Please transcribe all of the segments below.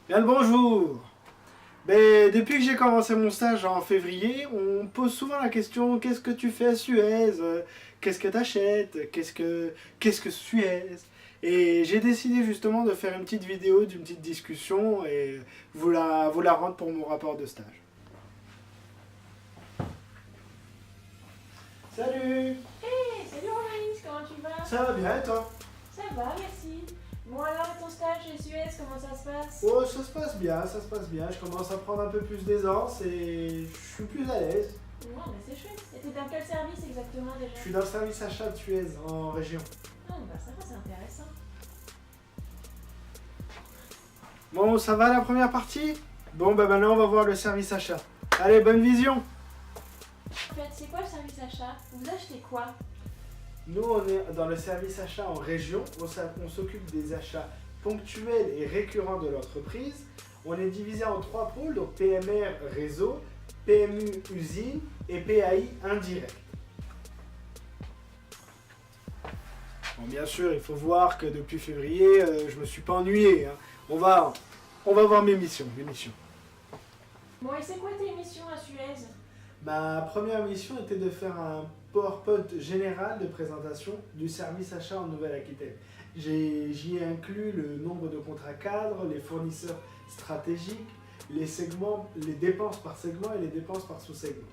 Bien le bonjour. Depuis que j'ai commencé mon stage en février, on me pose souvent la question qu'est-ce que tu fais à Suez? Qu'est-ce que tu achètes? Qu'est-ce que Suez? Et j'ai décidé justement de faire une petite vidéo, d'une petite discussion et vous la rendre pour mon rapport de stage. Salut. Hey, salut Romanis, comment tu vas? Ça va bien et toi? Ça va, merci. Bon alors, ton stage chez Suez, comment ça se passe? Oh, ça se passe bien, ça se passe bien. Je commence à prendre un peu plus d'aisance et je suis plus à l'aise. Non, mais c'est chouette. Et t'es dans quel service exactement déjà? Je suis dans le service achat de Suez en région. Ah, bah ça va, c'est intéressant. Bon, ça va la première partie? Bon, maintenant on va voir le service achat. Allez, bonne vision! En fait, c'est quoi le service achat? Vous achetez quoi? Nous, on est dans le service achat en région. On s'occupe des achats ponctuels et récurrents de l'entreprise. On est divisé en trois pôles, donc PMR réseau, PMU usine et PAI indirect. Bon, bien sûr, il faut voir que depuis février, je me suis pas ennuyé, hein. On va voir mes missions. Bon, et c'est quoi tes missions à Suez? Ma première mission était de faire un PowerPoint général de présentation du service achat en Nouvelle-Aquitaine. J'y ai inclus le nombre de contrats cadres, les fournisseurs stratégiques, les segments, les dépenses par segment et les dépenses par sous-segment.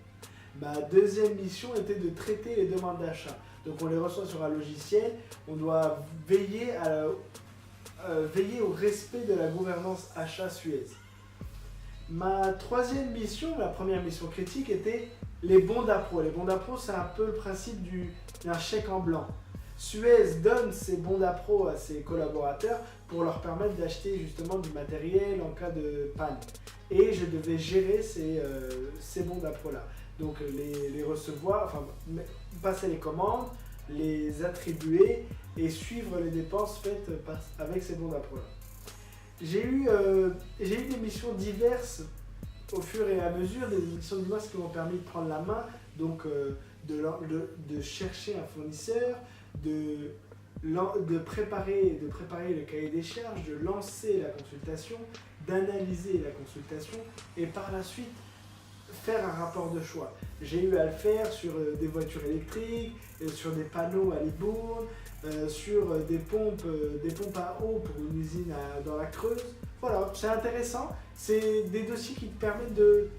Ma deuxième mission était de traiter les demandes d'achat. Donc on les reçoit sur un logiciel, on doit veiller au respect de la gouvernance achat Suez. Ma troisième mission, la première mission critique, était les bons d'appro. Les bons d'appro, c'est un peu le principe d'un chèque en blanc. Suez donne ses bons d'appro à ses collaborateurs pour leur permettre d'acheter justement du matériel en cas de panne. Et je devais gérer ces bons d'appro-là. Donc les recevoir, enfin passer les commandes, les attribuer et suivre les dépenses faites avec ces bons d'appro-là. J'ai eu des missions diverses au fur et à mesure, des missions diverses qui m'ont permis de prendre la main, donc de chercher un fournisseur, de préparer le cahier des charges, de lancer la consultation, d'analyser la consultation et par la suite faire un rapport de choix. J'ai eu à le faire sur des voitures électriques, sur des panneaux à Libourne, sur des pompes à eau pour une usine dans la Creuse. Voilà, c'est intéressant. C'est des dossiers qui te permettent de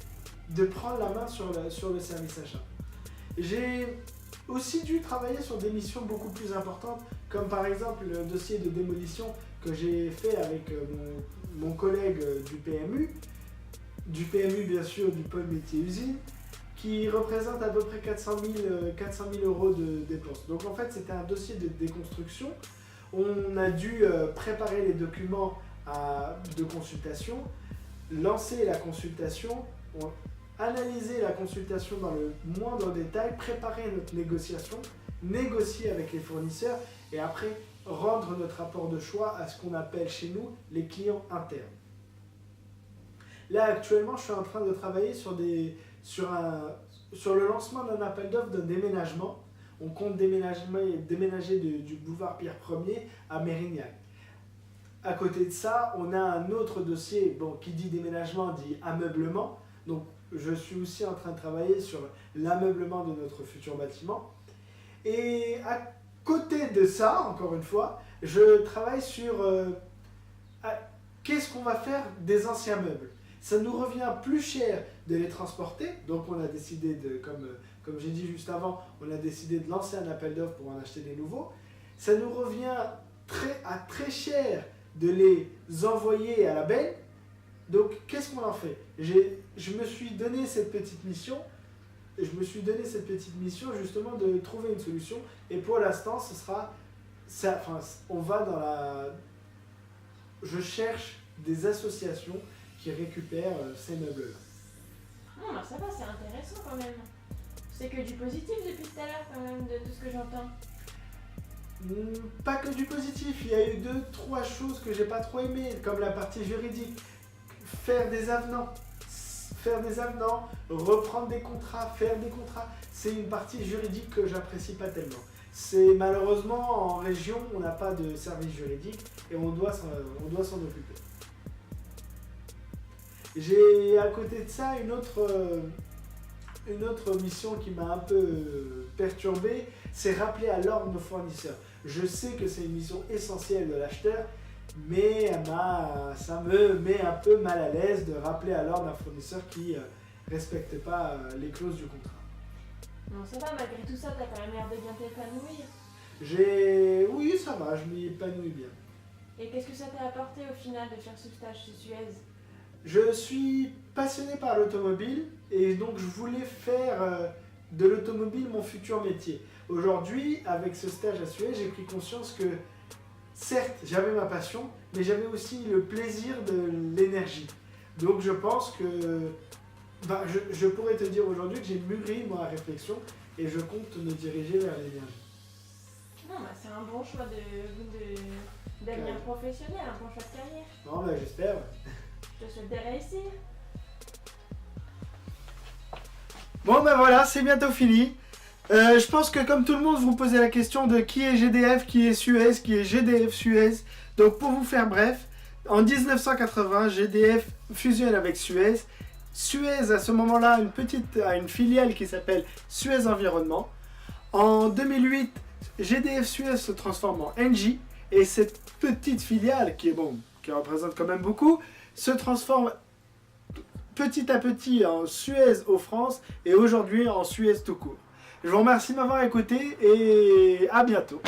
prendre la main sur le service achat. J'ai aussi dû travailler sur des missions beaucoup plus importantes, comme par exemple le dossier de démolition que j'ai fait avec mon collègue du PMU bien sûr, du pôle métier usine, qui représente à peu près 400 000 euros de dépenses. Donc en fait, c'était un dossier de déconstruction. On a dû préparer les documents de consultation, lancer la consultation, analyser la consultation dans le moindre détail, préparer notre négociation, négocier avec les fournisseurs et après rendre notre rapport de choix à ce qu'on appelle chez nous les clients internes. Là, actuellement, je suis en train de travailler sur le lancement d'un appel d'offres d'un déménagement. On compte déménager du boulevard Pierre Ier à Mérignac. À côté de ça, on a un autre dossier, qui dit déménagement dit ameublement. Donc, je suis aussi en train de travailler sur l'ameublement de notre futur bâtiment. Et à côté de ça, encore une fois, je travaille sur qu'est-ce qu'on va faire des anciens meubles. Ça nous revient plus cher de les transporter, donc on a décidé comme j'ai dit juste avant, on a décidé de lancer un appel d'offres pour en acheter des nouveaux. Ça nous revient très cher de les envoyer à la benne. Donc qu'est-ce qu'on en fait? Je me suis donné cette petite mission justement de trouver une solution. Et pour l'instant, je cherche des associations qui récupèrent ces meubles-là. Non, bah ça va, c'est intéressant quand même. C'est que du positif depuis tout à l'heure quand même, de ce que j'entends. Pas que du positif, il y a eu 2-3 choses que j'ai pas trop aimées, comme la partie juridique. Faire des avenants, reprendre des contrats, faire des contrats, c'est une partie juridique que j'apprécie pas tellement. C'est malheureusement en région, on n'a pas de service juridique et on doit s'en occuper. J'ai à côté de ça une autre mission qui m'a un peu perturbé, c'est rappeler à l'ordre nos fournisseurs. Je sais que c'est une mission essentielle de l'acheteur, mais ça me met un peu mal à l'aise de rappeler à l'ordre un fournisseur qui ne respecte pas les clauses du contrat. Non, ça va, malgré tout ça, t'as quand même l'air de bien t'épanouir. Oui, ça va, je m'y épanouis bien. Et qu'est-ce que ça t'a apporté au final de faire ce stage chez Suez? Je suis passionné par l'automobile et donc je voulais faire de l'automobile mon futur métier. Aujourd'hui, avec ce stage à Suez, j'ai pris conscience que certes, j'avais ma passion, mais j'avais aussi le plaisir de l'énergie. Donc je pense que je pourrais te dire aujourd'hui que j'ai mûri ma réflexion et je compte me diriger vers l'énergie. Non, bah c'est un bon choix d'avenir professionnel, un bon choix de carrière. Non, bah j'espère. Je te souhaite de réussir. Bon ben voilà, c'est bientôt fini. Je pense que comme tout le monde, vous posez la question de qui est GDF, qui est Suez, qui est GDF Suez. Donc pour vous faire bref, en 1980, GDF fusionne avec Suez. Suez à ce moment-là a une filiale qui s'appelle Suez Environnement. En 2008, GDF Suez se transforme en Engie et cette petite filiale qui représente quand même beaucoup se transforme petit à petit en Suez aux France et aujourd'hui en Suez tout court. Je vous remercie de m'avoir écouté et à bientôt.